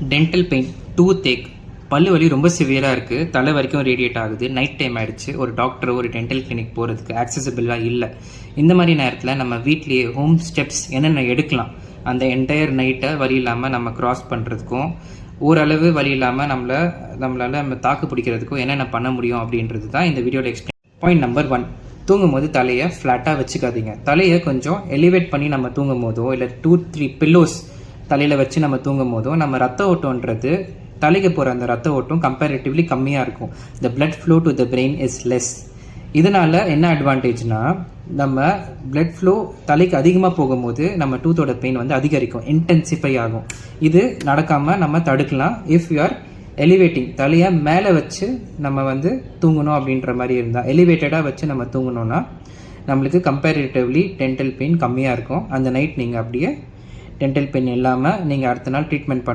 Dental pain, tooth ஏக், பல்லு வலி ரொம்ப சிவியராக இருக்குது, தலை வரைக்கும் ரேடியேட் ஆகுது, நைட் டைம் ஆகிடுச்சு, ஒரு டாக்டரோ ஒரு டென்டல் கிளினிக் போகிறதுக்கு ஆக்சசிபிளாக இல்லை. இந்த மாதிரி நேரத்தில் நம்ம வீட்லேயே ஹோம் ஸ்டெப்ஸ் என்னென்ன எடுக்கலாம், அந்த என்டையர் நைட்டை வலி இல்லாமல் நம்ம க்ராஸ் பண்ணுறதுக்கும், ஓரளவு வலி இல்லாமல் நம்மளால் நம்ம தாக்கு பிடிக்கிறதுக்கும் என்னென்ன பண்ண முடியும் அப்படின்றது தான் இந்த வீடியோவில் எக்ஸ்பிளைன். பாயிண்ட் நம்பர் 1, தூங்கும் போது தலையை ஃப்ளாட்டாக வச்சுக்காதீங்க. தலையை கொஞ்சம் எலிவேட் பண்ணி நம்ம தூங்கும் போதோ இல்லை 2-3 பில்லோஸ் தலையில் வச்சு நம்ம தூங்கும் போதோ நம்ம ரத்த ஓட்டம்ன்றது தலைக்கு போகிற அந்த ரத்த ஓட்டம் கம்பேரிட்டிவ்லி கம்மியாக இருக்கும். The blood flow to the brain is less. இதனால் என்ன அட்வான்டேஜ்னா, நம்ம பிளட் ஃப்ளோ தலைக்கு அதிகமாக போகும்போது நம்ம டூத்தோட பெயின் வந்து அதிகரிக்கும், இன்டென்சிஃபை ஆகும். இது நடக்காமல் நம்ம தடுக்கலாம். இஃப் யூ ஆர் எலிவேட்டிங், தலையை மேலே வச்சு நம்ம வந்து தூங்கணும் அப்படின்ற மாதிரி இருந்தால், எலிவேட்டடாக வச்சு நம்ம தூங்கணும்னா நம்மளுக்கு கம்பேரிட்டிவ்லி டென்டல் பெயின் கம்மியாக இருக்கும். அந்த நைட் நீங்கள் அப்படியே டென்டல் பெயின் இல்லாமல் நீங்கள் அடுத்த நாள் ட்ரீட்மெண்ட் பண்ணுற